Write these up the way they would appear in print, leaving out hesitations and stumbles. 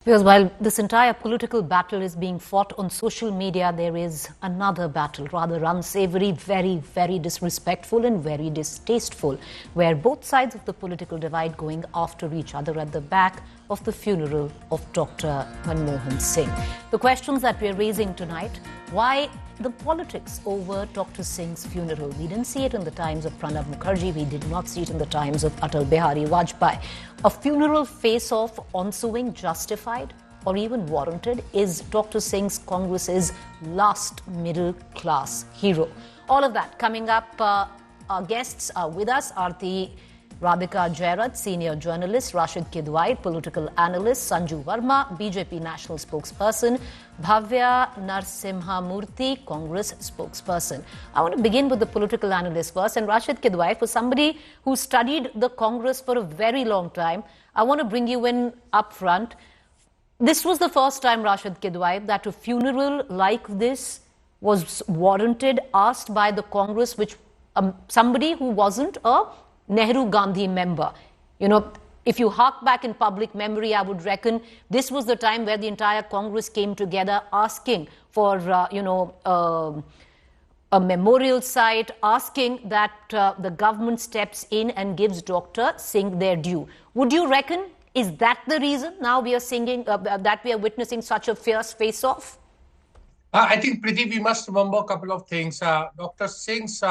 Because while this entire political battle is being fought on social media, there is another battle, rather unsavory, very, very disrespectful and very distasteful, where both sides of the political divide going after each other at the back of the funeral of Dr. Manmohan Singh. The questions that we're raising tonight: why the politics over Dr. Singh's funeral? We didn't see it in the times of Pranab Mukherjee. We did not see it in the times of Atal Bihari Vajpayee. A funeral face-off ensuing justified or even warranted? Is Dr. Singh's Congress's last middle-class hero? All of that coming up. Our guests are with us. Aarti Radhika Jairat, senior journalist; Rashid Kidwai, political analyst; Sanju Verma, BJP national spokesperson; Bhavya Narsimha Murthy, Congress spokesperson. I want to begin with the political analyst first. And Rashid Kidwai, for somebody who studied the Congress for a very long time, I want to bring you in up front. This was the first time, Rashid Kidwai, that a funeral like this was warranted, asked by the Congress, which somebody who wasn't a Nehru Gandhi member. You know, if you hark back in public memory, I would reckon this was the time where the entire Congress came together asking for, a memorial site, asking that the government steps in and gives Dr. Singh their due. Would you reckon, is that the reason now we are singing, that we are witnessing such a fierce face-off? I think, Preeti, we must remember a couple of things. Dr. Singh's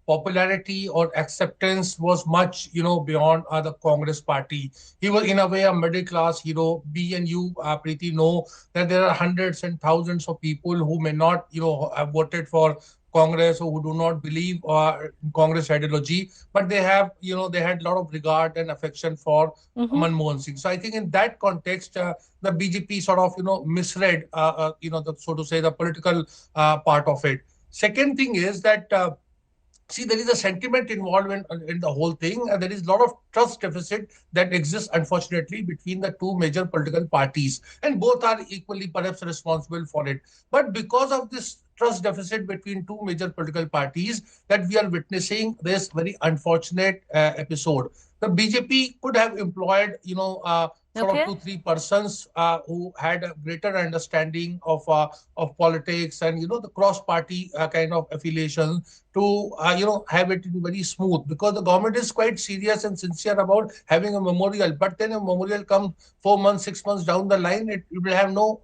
popularity or acceptance was much, beyond the Congress party. He was, in a way, a middle-class hero. We and you, Preeti, know that there are hundreds and thousands of people who may not, have voted for Congress or who do not believe in Congress ideology, but they have, they had a lot of regard and affection for Manmohan Singh. So I think in that context, the BJP misread, so to say, the political part of it. Second thing is that, there is a sentiment involved in the whole thing. There is a lot of trust deficit that exists, unfortunately, between the two major political parties. And both are equally perhaps responsible for it. But because of this trust deficit between two major political parties, that we are witnessing this very unfortunate episode. The BJP could have employed, 2-3 persons who had a greater understanding of politics and the cross-party kind of affiliation to have it very smooth, because the government is quite serious and sincere about having a memorial. But then a memorial comes 4 months, 6 months down the line, it will have no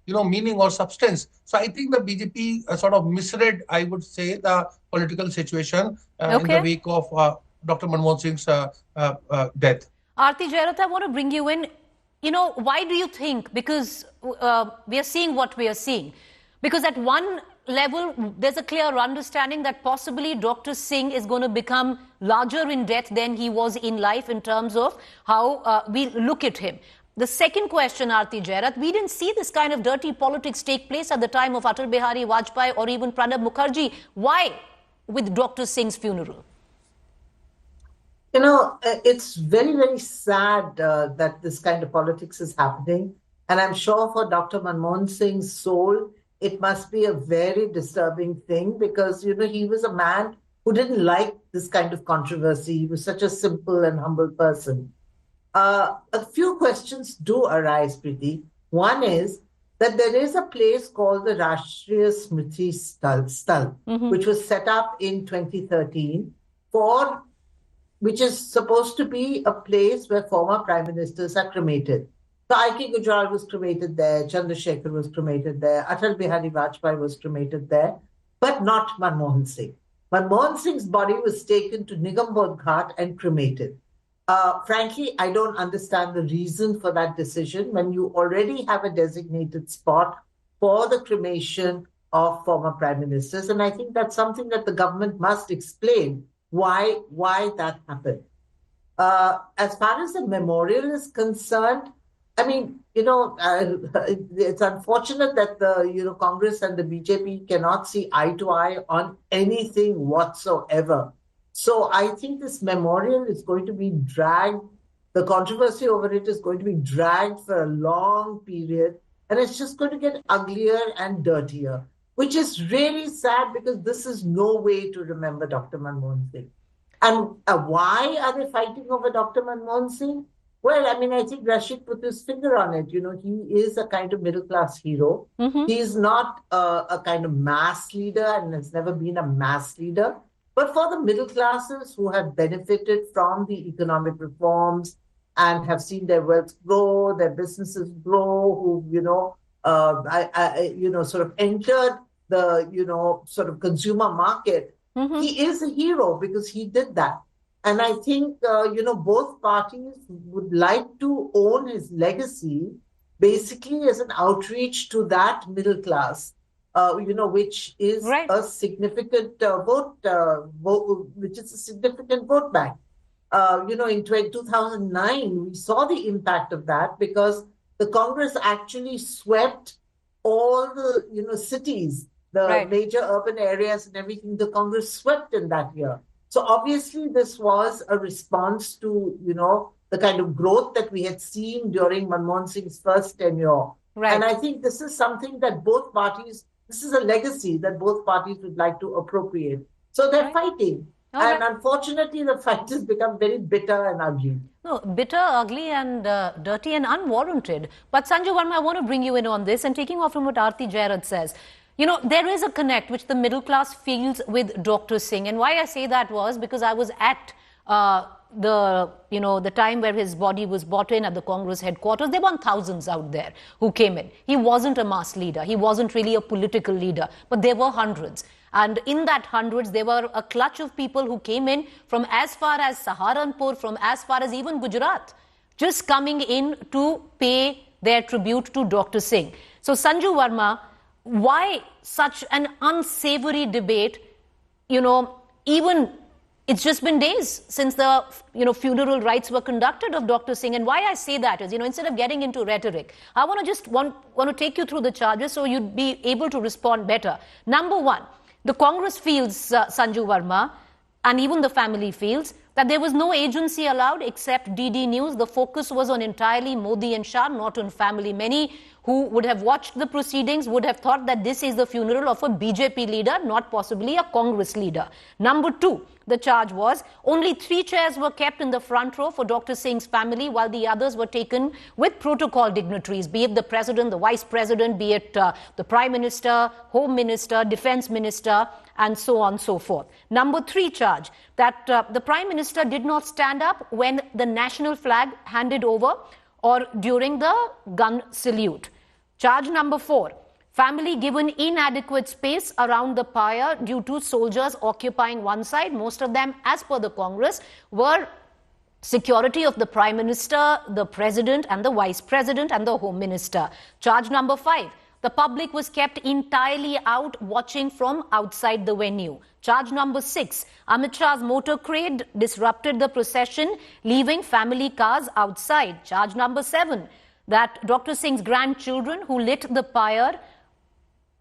meaning or substance. So I think the BJP misread, I would say, the political situation in the wake of Dr. Manmohan Singh's death. Aarti Jairat, I want to bring you in. Why do you think? Because we are seeing what we are seeing. Because at one level, there's a clear understanding that possibly Dr. Singh is going to become larger in death than he was in life in terms of how we look at him. The second question, Aarti Jairat, we didn't see this kind of dirty politics take place at the time of Atal Bihari Vajpayee or even Pranab Mukherjee. Why with Dr. Singh's funeral? It's very, very sad that this kind of politics is happening. And I'm sure for Dr. Manmohan Singh's soul, it must be a very disturbing thing because, he was a man who didn't like this kind of controversy. He was such a simple and humble person. A few questions do arise, Preeti. One is that there is a place called the Rashtriya Smriti Sthal, which was set up in 2013 which is supposed to be a place where former prime ministers are cremated. So I.K. Gujral was cremated there, Chandrasekhar was cremated there, Atal Bihari Vajpayee was cremated there, but not Manmohan Singh. Manmohan Singh's body was taken to Nigambodh Ghat and cremated. Frankly, I don't understand the reason for that decision when you already have a designated spot for the cremation of former prime ministers. And I think that's something that the government must explain why that happened. As far as the memorial is concerned, I mean, it's unfortunate that the Congress and the BJP cannot see eye to eye on anything whatsoever. So I think this memorial is going to be dragged. The controversy over it is going to be dragged for a long period, and it's just going to get uglier and dirtier, which is really sad because this is no way to remember Dr. Manmohan Singh. And why are they fighting over Dr. Manmohan Singh? Well, I mean, I think Rashid put his finger on it. He is a kind of middle-class hero. He's not a kind of mass leader and has never been a mass leader. But for the middle classes who have benefited from the economic reforms and have seen their wealth grow, their businesses grow, who, sort of entered the, sort of consumer market, he is a hero because he did that. And I think, both parties would like to own his legacy basically as an outreach to that middle class, which is a significant which is a significant vote bank. In 2009, we saw the impact of that because the Congress actually swept all the, cities, the major urban areas and everything. The Congress swept in that year. So obviously, this was a response to, the kind of growth that we had seen during Manmohan Singh's first tenure. And I think this is something that both parties, this is a legacy that both parties would like to appropriate. So they're fighting. And unfortunately, the fight has become very bitter and ugly. No, bitter, ugly and dirty and unwarranted. But Sanju Verma, I want to bring you in on this and taking off from what Aarti Jairaj says. There is a connect which the middle class feels with Dr. Singh. And why I say that was because I was at the time where his body was brought in at the Congress headquarters. There were thousands out there who came in. He wasn't a mass leader. He wasn't really a political leader. But there were hundreds. And in that hundreds, there were a clutch of people who came in from as far as Saharanpur, from as far as even Gujarat, just coming in to pay their tribute to Dr. Singh. So Sanju Verma, why such an unsavory debate? Even it's just been days since the funeral rites were conducted of Dr. Singh. And why I say that is, instead of getting into rhetoric, I want to take you through the charges so you'd be able to respond better. Number one, the Congress feels, Sanju Verma, and even the family feels, that there was no agency allowed except DD News. The focus was on entirely Modi and Shah, not on family. Many who would have watched the proceedings would have thought that this is the funeral of a BJP leader, not possibly a Congress leader. Number two, the charge was only 3 chairs were kept in the front row for Dr. Singh's family, while the others were taken with protocol dignitaries, be it the president, the vice president, be it the prime minister, home minister, defense minister, and so on and so forth. Number 3 charge, that the prime minister did not stand up when the national flag handed over or during the gun salute. Charge number 4, family given inadequate space around the pyre due to soldiers occupying one side. Most of them, as per the Congress, were security of the Prime Minister, the President and the Vice President and the Home Minister. Charge number 5, the public was kept entirely out watching from outside the venue. Charge number 6, Amit Shah's motorcade disrupted the procession, leaving family cars outside. Charge number 7, that Dr. Singh's grandchildren who lit the pyre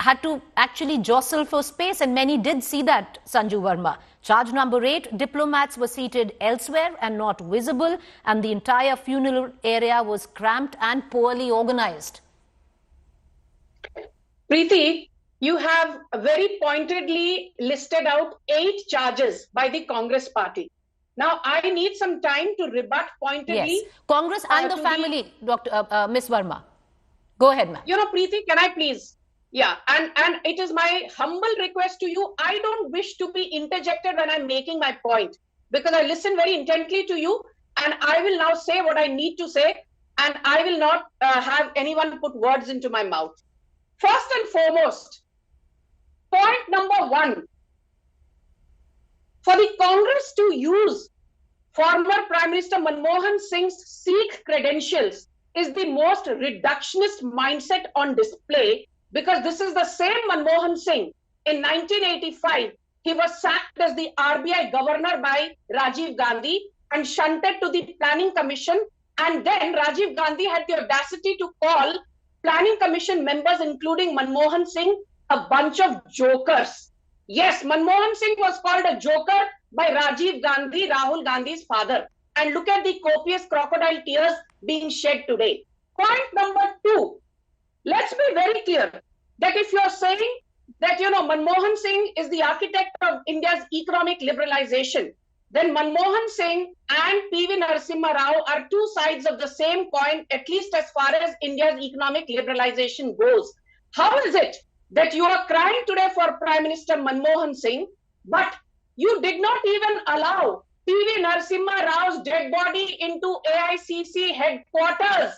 had to actually jostle for space, and many did see that, Sanju Verma. Charge number 8, diplomats were seated elsewhere and not visible, and the entire funeral area was cramped and poorly organized. Preeti, you have very pointedly listed out 8 charges by the Congress party. Now, I need some time to rebut pointedly. Yes, Congress and the family, Ms. Verma. Go ahead, ma'am. Preeti, can I please? Yeah, and it is my humble request to you. I don't wish to be interjected when I'm making my point, because I listen very intently to you, and I will now say what I need to say, and I will not have anyone put words into my mouth. First and foremost, point number 1, for the Congress to use former Prime Minister Manmohan Singh's Sikh credentials is the most reductionist mindset on display, because this is the same Manmohan Singh. In 1985, he was sacked as the RBI governor by Rajiv Gandhi and shunted to the Planning Commission. And then Rajiv Gandhi had the audacity to call Planning Commission members, including Manmohan Singh, a bunch of jokers. Yes, Manmohan Singh was called a joker by Rajiv Gandhi, Rahul Gandhi's father. And look at the copious crocodile tears being shed today. Point number 2. Let's be very clear that if you're saying that, Manmohan Singh is the architect of India's economic liberalization, then Manmohan Singh and PV Narasimha Rao are two sides of the same coin, at least as far as India's economic liberalization goes. How is it that you are crying today for Prime Minister Manmohan Singh, but you did not even allow PV Narasimha Rao's dead body into AICC headquarters?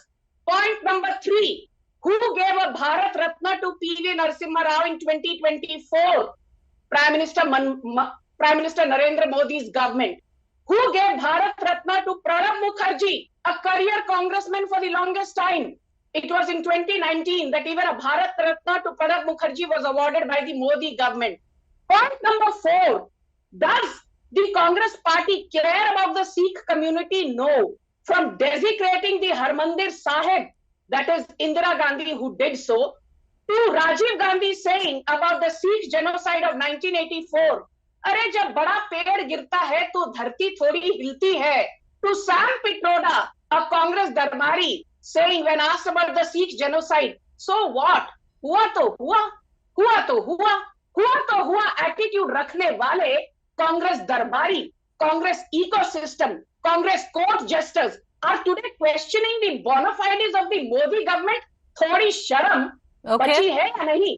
Point number 3. Who gave a Bharat Ratna to PV Narasimha Rao in 2024? Prime Minister Narendra Modi's government. Who gave Bharat Ratna to Pranab Mukherjee, a career congressman for the longest time? It was in 2019 that even a Bharat Ratna to Pranab Mukherjee was awarded by the Modi government. Point number 4. Does the Congress party care about the Sikh community? No. From desecrating the Harmandir Sahib, that is Indira Gandhi who did so, to Rajiv Gandhi saying about the Sikh genocide of 1984, अरे जब बड़ा पेड़ गिरता है तो धरती थोड़ी हिलती है. To Sam Pitroda, a Congress darbari, saying when asked about the Sikh genocide, so what? हुआ तो हुआ, हुआ तो हुआ, हुआ तो हुआ attitude रखने वाले Congress darbari, Congress ecosystem, Congress court jesters are today questioning the bona fides of the Modi government. थोड़ी शर्म बची है या नहीं?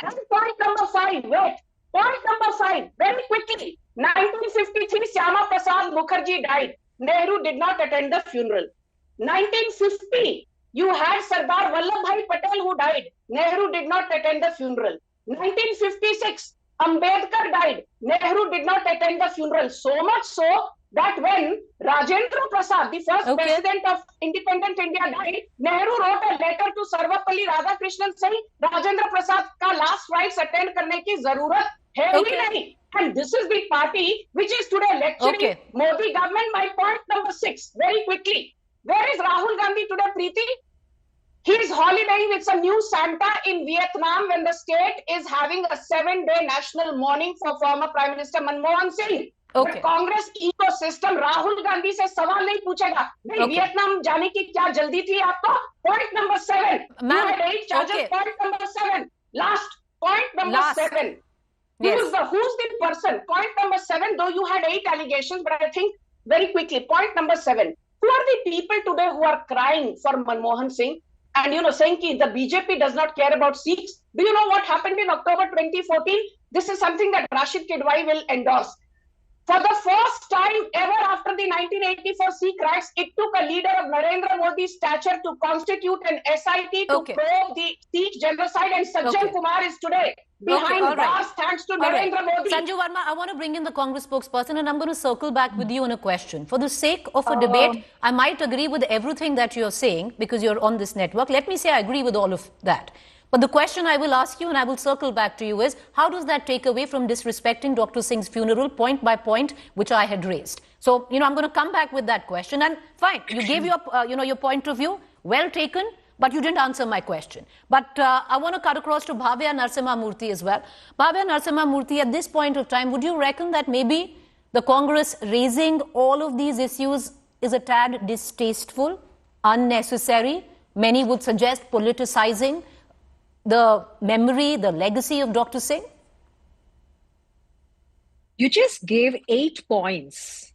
And point number 5, wait. Point number 5, very quickly. 1953, Syama Prasad Mukherjee died. Nehru did not attend the funeral. 1950, you had Sardar Vallabhbhai Patel who died. Nehru did not attend the funeral. 1956, Ambedkar died. Nehru did not attend the funeral. So much so that when Rajendra Prasad, the first president of independent India, died, Nehru wrote a letter to Sarvapalli Radhakrishnan saying Rajendra Prasad ka last rites attend karne ki zarurat hai hi nahi. And this is the party which is today lecturing Modi government. My point number 6, very quickly. Where is Rahul Gandhi today, Preeti? He is holidaying with some new Santa in Vietnam when the state is having a 7-day national mourning for former Prime Minister Manmohan Singh. But Congress ecosystem Rahul Gandhi से सवाल नहीं पूछेगा. नहीं Vietnam जाने की क्या जल्दी थी आपको? Point number 7. You had 8 charges. Point number 7. Last point number 7. Yes. Who's the person? Point number 7. Though you had 8 allegations, but I think very quickly. Point number 7. Who are the people today who are crying for Manmohan Singh and saying that the BJP does not care about Sikhs? Do you know what happened in October 2014? This is something that Rashid Kidwai will endorse. For the first time ever after the 1984 Sikh riots, it took a leader of Narendra Modi's stature to constitute an SIT to probe the Sikh genocide, and Sajjan Kumar is today behind bars thanks to Narendra Modi. Sanju Verma, I want to bring in the Congress spokesperson and I'm going to circle back with you on a question. For the sake of a debate, I might agree with everything that you're saying because you're on this network. Let me say I agree with all of that. But the question I will ask you, and I will circle back to you, is how does that take away from disrespecting Dr. Singh's funeral point by point, which I had raised? So, I'm going to come back with that question. And fine, you gave your, your point of view, well taken, but you didn't answer my question. But I want to cut across to Bhavya Narasimha Murthy as well. Bhavya Narasimha Murthy, at this point of time, would you reckon that maybe the Congress raising all of these issues is a tad distasteful, unnecessary? Many would suggest politicizing the memory, the legacy of Dr. Singh? You just gave 8 points,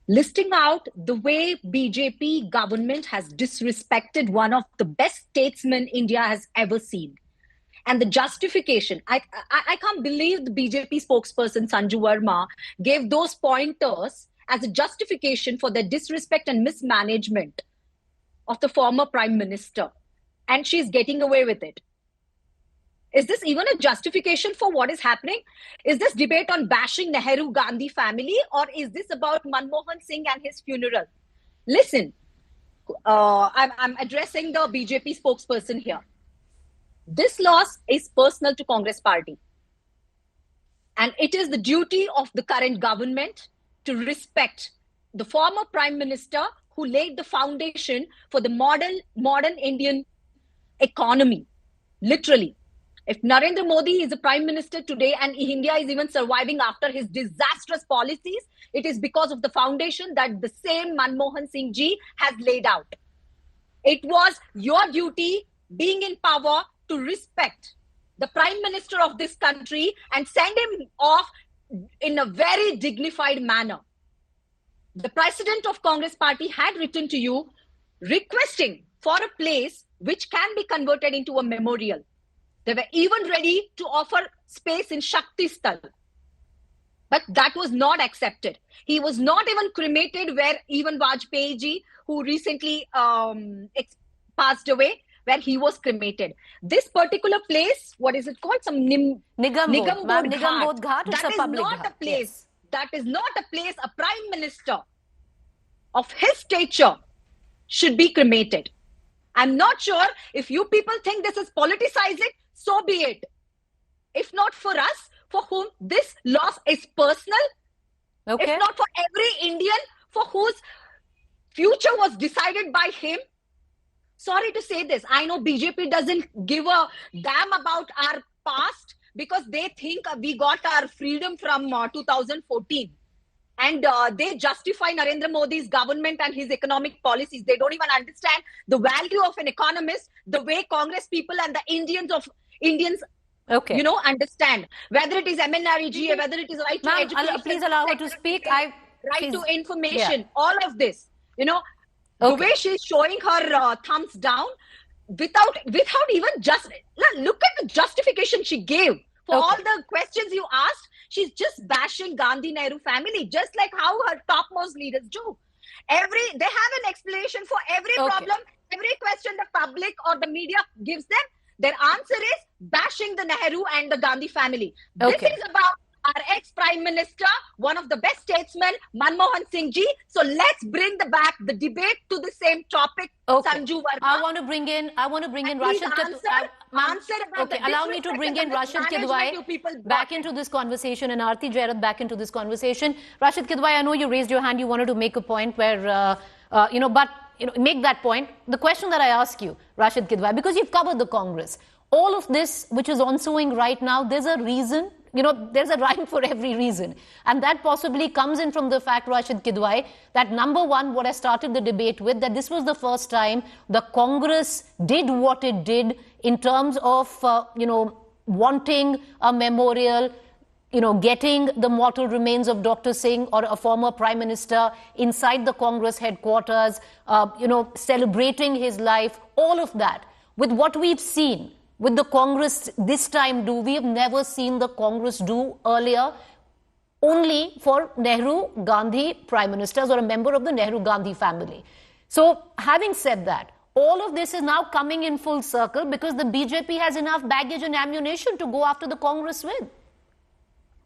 listing out the way BJP government has disrespected one of the best statesmen India has ever seen. And the justification, I can't believe the BJP spokesperson Sanju Verma gave those pointers as a justification for the disrespect and mismanagement of the former Prime Minister. And she's getting away with it. Is this even a justification for what is happening? Is this debate on bashing Nehru Gandhi family, or is this about Manmohan Singh and his funeral? Listen, I'm addressing the BJP spokesperson here. This loss is personal to Congress party. And it is the duty of the current government to respect the former Prime Minister who laid the foundation for the modern Indian economy, literally. If Narendra Modi is a Prime Minister today and India is even surviving after his disastrous policies, it is because of the foundation that the same Manmohan Singh ji has laid out. It was your duty, being in power, to respect the Prime Minister of this country and send him off in a very dignified manner. the president of Congress party had written to you requesting for a place which can be converted into a memorial. They were even ready to offer space in Shakti Sthal. But that was not accepted. He was not even cremated where even Vajpayee ji, who recently passed away, where he was cremated. This particular place, what is it called? Some Nigam Bodh Ghat. That is not a place. Yes. That is not a place a prime minister of his stature should be cremated. I'm not sure if you people think this is politicizing, so be it. If not for us, for whom this loss is personal, if not for every Indian for whose future was decided by him. Sorry to say this. I know BJP doesn't give a damn about our past because they think we got our freedom from 2014. And they justify Narendra Modi's government and his economic policies. They don't even understand the value of an economist, the way Congress people and the Indians, understand. Whether it is MNREGA, whether it is right to education. Please allow her to speak. Right to information, all of this. The way she's showing her thumbs down without even just look at the justification she gave for all the questions you asked. She's just bashing Gandhi Nehru family, just like how her topmost leaders do. They have an explanation for every problem, every question the public or the media gives them. Their answer is bashing the Nehru and the Gandhi family. This is about our ex-Prime Minister, one of the best statesmen, Manmohan Singh ji. So let's bring the debate to the same topic. Sanju Verma. I want to bring in Rashid Kidwai. Allow me to bring in Rashid Kidwai back into this conversation and Aarti Jairath back into this conversation. Rashid Kidwai, I know you raised your hand. You wanted to make a point where, make that point. The question that I ask you, Rashid Kidwai, because you've covered the Congress, all of this which is ensuing right now, there's a reason. There's a rhyme for every reason. And that possibly comes in from the fact, Rashid Kidwai, that number one, what I started the debate with, that this was the first time the Congress did what it did in terms of, wanting a memorial, getting the mortal remains of Dr. Singh or a former Prime Minister inside the Congress headquarters, celebrating his life, all of that. With what we've seen, with the Congress this time we have never seen the Congress do earlier, only for Nehru Gandhi Prime Ministers or a member of the Nehru Gandhi family. So having said that, all of this is now coming in full circle because the BJP has enough baggage and ammunition to go after the Congress with.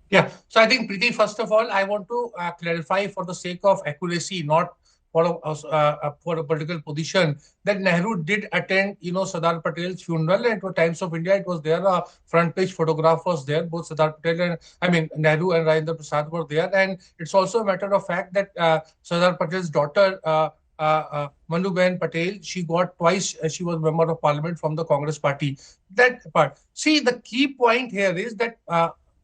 Yeah, so I think, Preeti, first of all, I want to clarify for the sake of accuracy, not for a political position, that Nehru did attend, Sardar Patel's funeral, and for Times of India, it was there, front page photograph was there, both Sardar Patel Nehru and Rajendra Prasad were there, and it's also a matter of fact that Sardar Patel's daughter, Manuben Patel, she got twice, she was member of parliament from the Congress party. That part. See, the key point here is that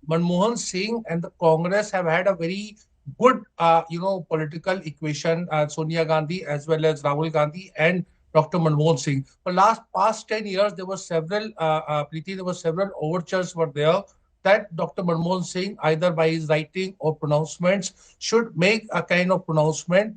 Manmohan Singh and the Congress have had a very good, political equation, Sonia Gandhi as well as Rahul Gandhi and Dr. Manmohan Singh. For past 10 years, there were several, Preeti, there were several overtures were there that Dr. Manmohan Singh, either by his writing or pronouncements, should make a kind of pronouncement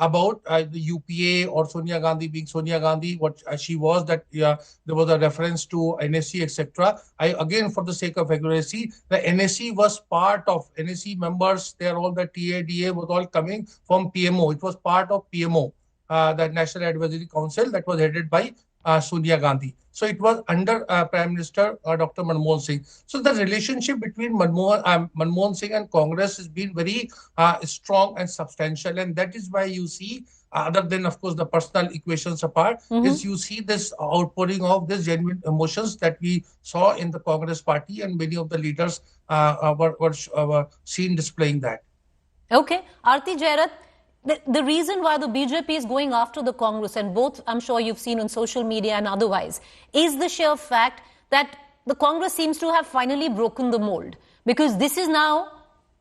about the UPA or Sonia Gandhi being Sonia Gandhi, what she was, that there was a reference to NSC, etc. Again, for the sake of accuracy, the NSC was part of NSC members. All the TADA was all coming from PMO. It was part of PMO, the National Advisory Council, that was headed by Sonia Gandhi. So it was under Prime Minister Dr. Manmohan Singh. So the relationship between Manmohan Singh and Congress has been very strong and substantial. And that is why you see, other than, of course, the personal equations apart, is you see this outpouring of this genuine emotions that we saw in the Congress party, and many of the leaders were seen displaying that. Okay. Aarti Jairath, the reason why the BJP is going after the Congress, and both I'm sure you've seen on social media and otherwise, is the sheer fact that the Congress seems to have finally broken the mold. Because this is now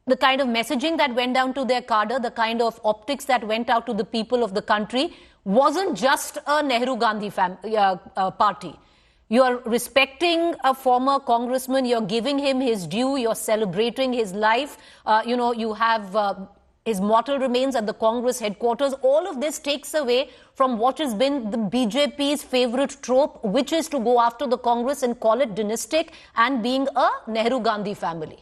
the kind of messaging that went down to their cadre, the kind of optics that went out to the people of the country, wasn't just a Nehru-Gandhi party. You're respecting a former congressman, you're giving him his due, you're celebrating his life, you have His mortal remains at the Congress headquarters. All of this takes away from what has been the BJP's favorite trope, which is to go after the Congress and call it dynastic and being a Nehru-Gandhi family.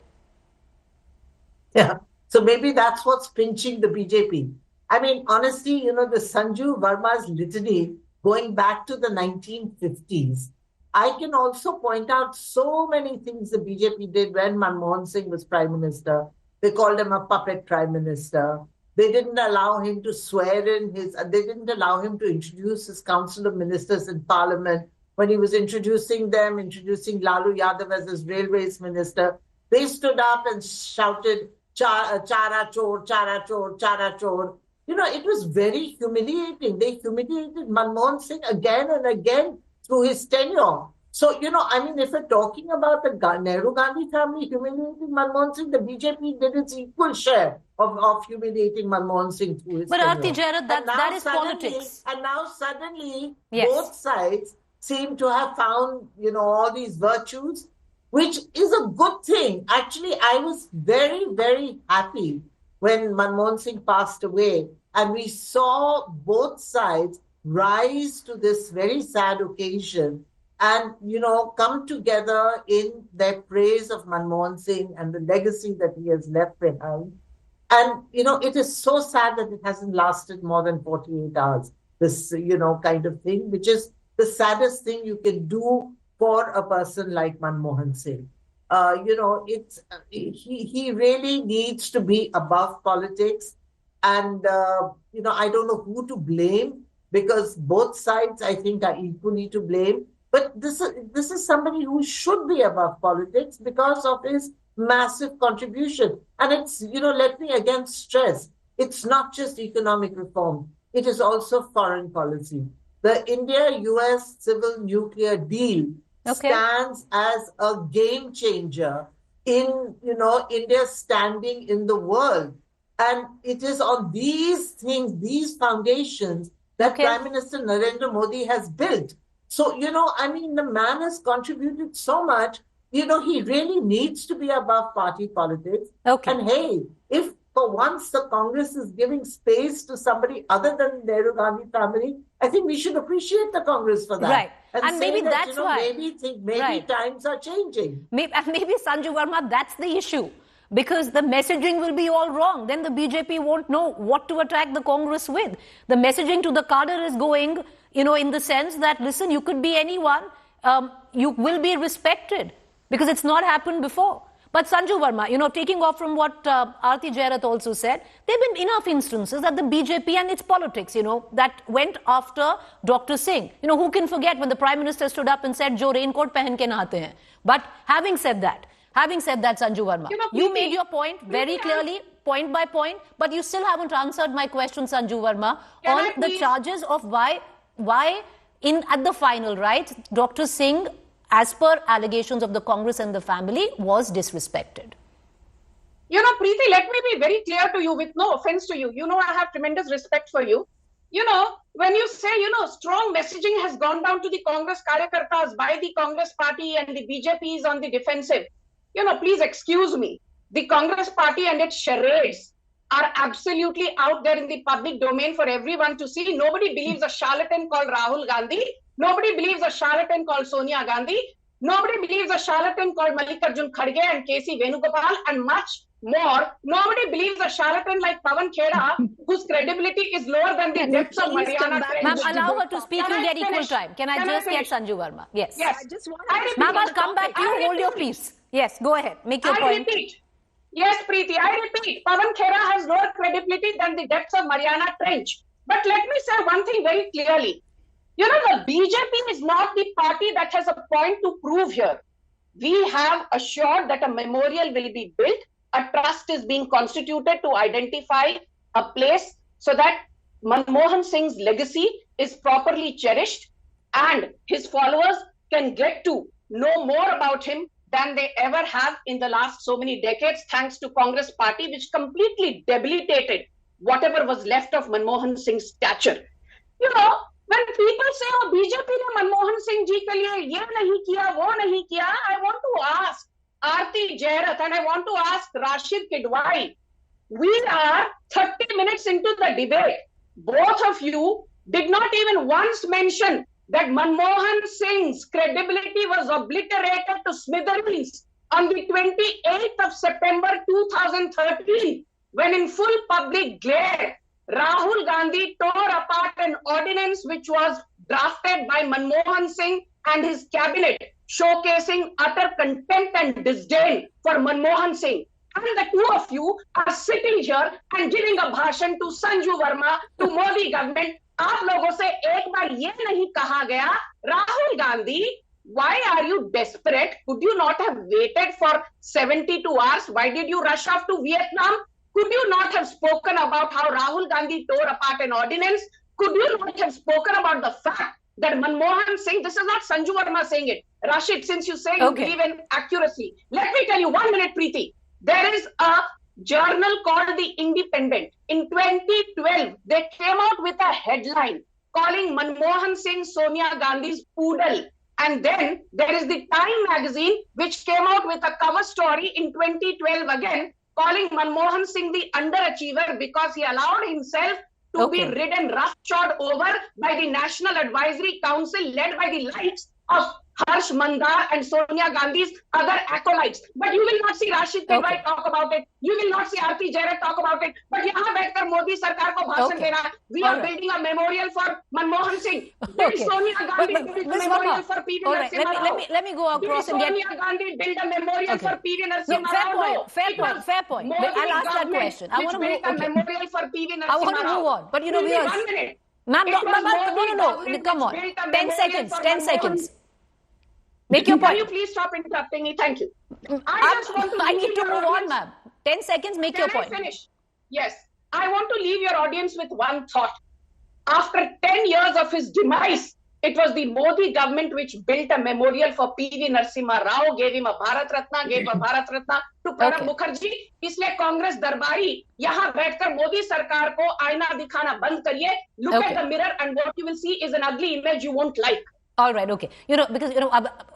Yeah. So maybe that's what's pinching the BJP. I mean, honestly, the Sanju Verma's litany going back to the 1950s. I can also point out so many things the BJP did when Manmohan Singh was Prime Minister. They called him a puppet Prime Minister. They didn't allow him to swear in they didn't allow him to introduce his Council of Ministers in Parliament. When he was introducing Lalu Yadav as his Railways Minister, they stood up and shouted, Chara chor, chara chor, chara chor. It was very humiliating. They humiliated Manmohan Singh again and again through his tenure. So, if we're talking about the Nehru-Gandhi family humiliating Manmohan Singh, the BJP did its equal share of humiliating Manmohan Singh through his tenure. But Aarti Jarat, that is politics. And now suddenly, yes, both sides seem to have found, all these virtues, which is a good thing. Actually, I was very, very happy when Manmohan Singh passed away and we saw both sides rise to this very sad occasion and, come together in their praise of Manmohan Singh and the legacy that he has left behind. And, it is so sad that it hasn't lasted more than 48 hours, this, kind of thing, which is the saddest thing you can do for a person like Manmohan Singh. He really needs to be above politics. And, I don't know who to blame because both sides, I think, are equally to blame. But this is somebody who should be above politics because of his massive contribution. And it's, let me again stress, it's not just economic reform. It is also foreign policy. The India-US civil nuclear deal stands as a game changer in, India's standing in the world. And it is on these things, these foundations that Prime Minister Narendra Modi has built. So, the man has contributed so much, he really needs to be above party politics. And hey, if for once the Congress is giving space to somebody other than the Nehru-Gandhi family, I think we should appreciate the Congress for that. Right. And maybe that, that's why. Maybe times are changing. Maybe Sanju Verma, that's the issue. Because the messaging will be all wrong. Then the BJP won't know what to attack the Congress with. The messaging to the cadre is going, in the sense that, listen, you could be anyone. You will be respected. Because it's not happened before. But Sanju Verma, taking off from what Aarti Jarat also said, there have been enough instances that the BJP and its politics, that went after Dr. Singh. Who can forget when the Prime Minister stood up and said, Jo raincoat pehen ke nahate hain. But having said that, Sanju Verma, you made your point very clearly, point by point, but you still haven't answered my question, Sanju Verma, on the charges of why at the final, right, Dr. Singh, as per allegations of the Congress and the family, was disrespected. Preeti, let me be very clear to you with no offense to you. I have tremendous respect for you. When you say, strong messaging has gone down to the Congress Karyakartas by the Congress party and the BJP is on the defensive, please excuse me. The Congress party and its charades are absolutely out there in the public domain for everyone to see. Nobody believes a charlatan called Rahul Gandhi. Nobody believes a charlatan called Sonia Gandhi. Nobody believes a charlatan called Mallikarjun Kharge and K.C. Venugopal and much more. Nobody believes a charlatan like Pawan Khera, whose credibility is lower than the depths of Mariana Trench. Ma'am, allow her to speak. You'll get equal time. Can I just get Sanju Verma? Yes. Ma'am, I'll come back to you. Hold your peace. Yes, go ahead. Make your point. Repeat. Yes, Preeti, I repeat. Pawan Khera has lower credibility than the depths of Mariana Trench. But let me say one thing very clearly. The BJP is not the party that has a point to prove here. We have assured that a memorial will be built. A trust is being constituted to identify a place so that Manmohan Singh's legacy is properly cherished and his followers can get to know more about him than they ever have in the last so many decades, thanks to Congress party, which completely debilitated whatever was left of Manmohan Singh's stature. When people say, oh, BJP ne Manmohan Singh ji ke liye ye nahi kiya, wo nahi kiya, I want to ask Aarti Jarat and I want to ask Rashid Kidwai, We are 30 minutes into the debate. Both of you did not even once mention that Manmohan Singh's credibility was obliterated to smithereens on the 28th of September 2013, when in full public glare, Rahul Gandhi tore apart an ordinance which was drafted by Manmohan Singh and his cabinet, showcasing utter contempt and disdain for Manmohan Singh. And the two of you are sitting here and giving a bhashan to Sanju Verma, to Modi government. आप लोगों से एक बार ये नहीं कहा गया, Rahul Gandhi, why are you desperate? Could you not have waited for 72 hours? Why did you rush off to Vietnam? Could you not have spoken about how Rahul Gandhi tore apart an ordinance? Could you not have spoken about the fact that Manmohan Singh, this is not Sanju Verma saying it. Rashid, since you say you believe in accuracy, let me tell you, 1 minute, Preeti. There is a journal called The Independent. In 2012, they came out with a headline calling Manmohan Singh Sonia Gandhi's poodle. And then there is the Time magazine, which came out with a cover story in 2012 again, calling Manmohan Singh the underachiever because he allowed himself to be ridden roughshod over by the National Advisory Council led by the likes of Harsh Mandar and Sonia Gandhi's other acolytes. But you will not see Rashid Kedwai talk about it. You will not see Aarti Jairaj talk about it. But यहाँ बैठकर मोदी सरकार को भाषण दे रहा है. We are building a memorial for Manmohan Singh. Did Sonia Gandhi build a memorial for P.V. Narasimha Rao? Let me go across and get... Did Sonia Gandhi build a memorial for P.V. Narasimha Rao? Fair point. I'll ask that question. I want to move on. Memorial for P.V. Narasimha Rao. I want to move on. But you know, we are... 1 minute. Ma'am, no. Come on. 10 seconds. Make your point. Can you please stop interrupting me? Thank you. I need to move on, ma'am. 10 seconds, make your point. Can I finish? Yes. I want to leave your audience with one thought. After 10 years of his demise, it was the Modi government which built a memorial for P.V. Narasimha Rao, gave him a Bharat Ratna, to Pranab Mukherjee. इसलिए कांग्रेस दरबारी यहाँ बैठकर मोदी सरकार को आईना दिखाना बंद करिए. Look at the mirror and what you will see is an ugly image you won't like. All right, okay. Because,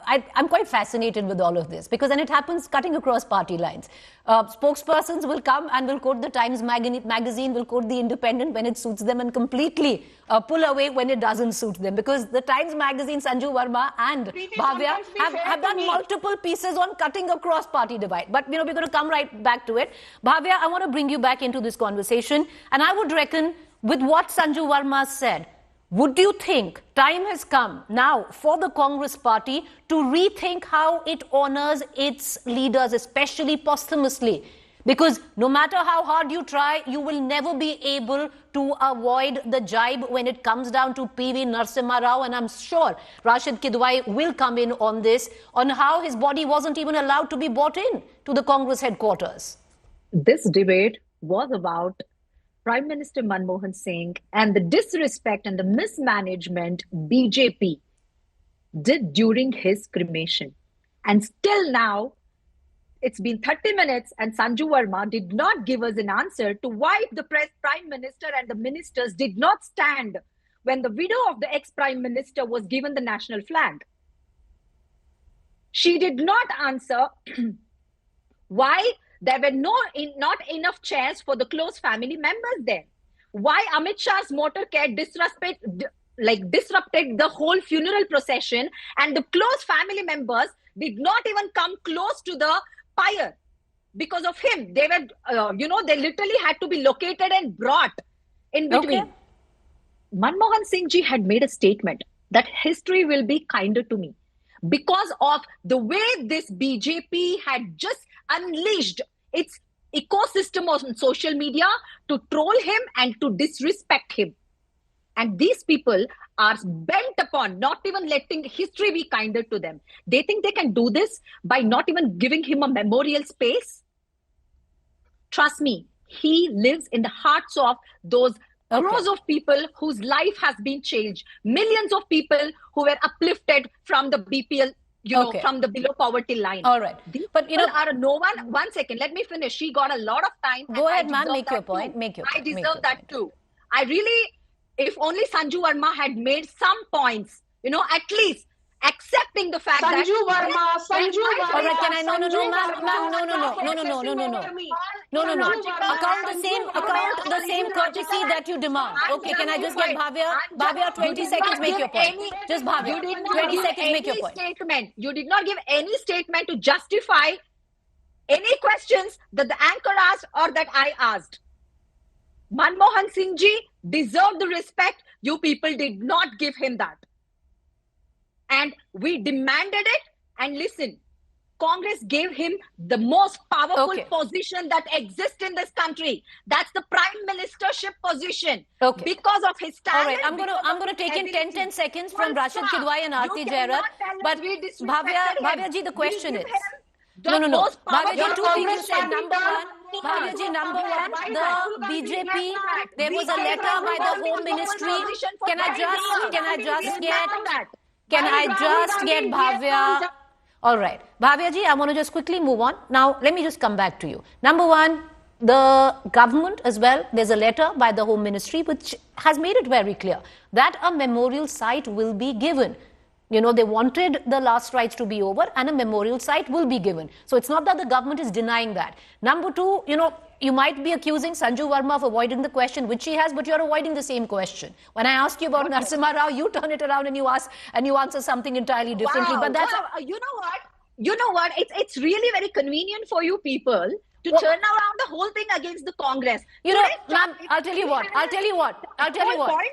I'm quite fascinated with all of this because then it happens cutting across party lines. Spokespersons will come and will quote the Times magazine, will quote the Independent when it suits them and completely pull away when it doesn't suit them. Because the Times magazine, Sanju Verma and Bhavya have done multiple pieces on cutting across party divide. But, we're going to come right back to it. Bhavya, I want to bring you back into this conversation. And I would reckon with what Sanju Verma said, would you think time has come now for the Congress party to rethink how it honors its leaders, especially posthumously? Because no matter how hard you try, you will never be able to avoid the jibe when it comes down to P.V. Narasimha Rao. And I'm sure Rashid Kedwai will come in on this, on how his body wasn't even allowed to be brought in to the Congress headquarters. This debate was about Prime Minister Manmohan Singh and the disrespect and the mismanagement BJP did during his cremation. And still now, it's been 30 minutes and Sanju Verma did not give us an answer to why the Prime Minister and the ministers did not stand when the widow of the ex-Prime Minister was given the national flag. She did not answer why there were not enough chairs for the close family members there. Why Amit Shah's motorcade disrupted the whole funeral procession and the close family members did not even come close to the pyre because of him. They were, they literally had to be located and brought in between. Okay. Manmohan Singh ji had made a statement that history will be kinder to me because of the way this BJP had just unleashed its ecosystem on social media to troll him and to disrespect him. And these people are bent upon not even letting history be kinder to them. They think they can do this by not even giving him a memorial space. Trust me, he lives in the hearts of those crores of people whose life has been changed. Millions of people who were uplifted from the BPL, from the below poverty line. All right. These people are no one. 1 second, let me finish. She got a lot of time. Go ahead, ma'am. Make your point. I deserve that too. I really, if only Sanju Verma had made some points, at least accepting the fact Sanju that Verma, Sanju Verma. All right, can I? No. Account the same courtesy that you demand. Okay, can I just get Bhavya? Bhavya, 20 seconds, make your point. Just Bhavya, you did not 20 give seconds, make your any point. statement. You did not give any statement to justify any questions that the anchor asked or that I asked. Manmohan Singh ji deserved the respect. You people did not give him that. And we demanded it. And listen, Congress gave him the most powerful position that exists in this country. That's the prime ministership position. Because of his talent. All right, I'm going to take in 10 seconds from Rashid Kidwai and Aarti Jairat. But Bhavya ji, the question is. No. Bhavya ji, two things you said. Number one, the BJP, there was a letter by the Home Ministry. Can I just get Bhavya? All right. Bhavya ji, I want to just quickly move on. Now, let me just come back to you. Number one, the government as well, there's a letter by the Home Ministry which has made it very clear that a memorial site will be given. You know, they wanted the last rites to be over and a memorial site will be given. So it's not that the government is denying that. Number two, you know, you might be accusing Sanju Verma of avoiding the question, which she has, but you're avoiding the same question. When I ask you about Narasimha Rao, you turn it around and you answer something entirely differently. Wow, but that's you know what? It's really very convenient for you people to turn around the whole thing against the Congress. You know, ma'am, I'll tell you what.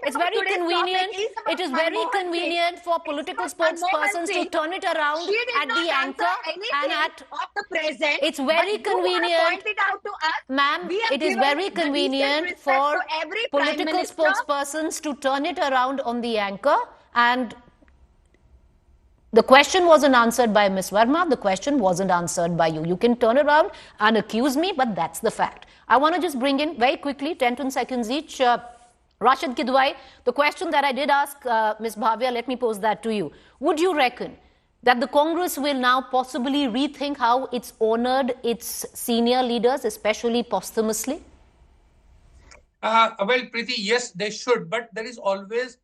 It's very convenient. It is very convenient for political spokespersons to turn it around at the anchor and at the present. It's very convenient, ma'am. It is very convenient for political spokespersons to turn it around on the anchor, and the question wasn't answered by Ms. Verma. The question wasn't answered by you. You can turn around and accuse me, but that's the fact. I want to just bring in very quickly, 10 seconds each. Rashid Kidwai, the question that I did ask Ms. Bhavya, let me pose that to you. Would you reckon that the Congress will now possibly rethink how it's honored its senior leaders, especially posthumously? Well, Preeti, yes, they should, but there is always,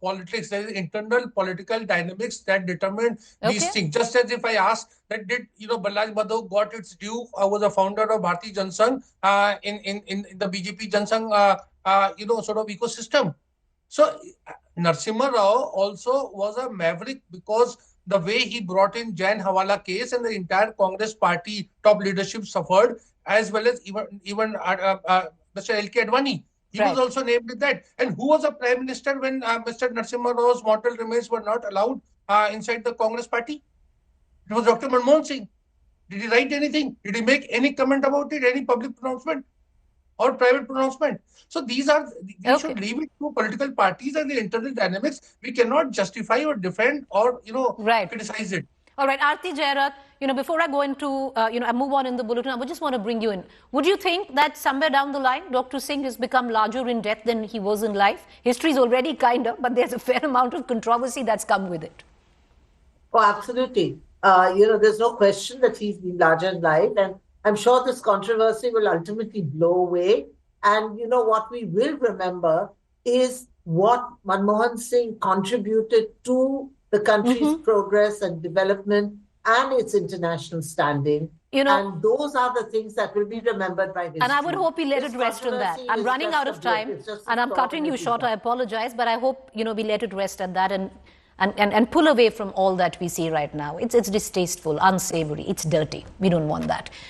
politics. There is internal political dynamics that determine these things. Just as if I ask that did, Balraj Madhav got its due, was a founder of Bharatiya Jansangh in the BJP Jansangh, sort of ecosystem. So Narasimha Rao also was a maverick because the way he brought in Jain Hawala case and the entire Congress party top leadership suffered, as well as even Mr. L.K. Advani. He was also named with that. And who was the Prime Minister when Mr. Narasimha Rao's mortal remains were not allowed inside the Congress party? It was Dr. Manmohan Singh. Did he write anything? Did he make any comment about it? Any public pronouncement or private pronouncement? So these should leave it to political parties and the internal dynamics. We cannot justify or defend or, criticize it. All right, Aarti Jairat, before I go into, I move on in the bulletin, I just want to bring you in. Would you think that somewhere down the line, Dr. Singh has become larger in death than he was in life? History is already kind of, but there's a fair amount of controversy that's come with it. Oh, absolutely. There's no question that he's been larger in life, and I'm sure this controversy will ultimately blow away. And, what we will remember is what Manmohan Singh contributed to the country's progress and development and its international standing. And those are the things that will be remembered by history. And I would hope he let it rest on that. I'm running out of time and I'm cutting you short. I apologize, but I hope, we let it rest at that and pull away from all that we see right now. It's distasteful, unsavory, it's dirty. We don't want that.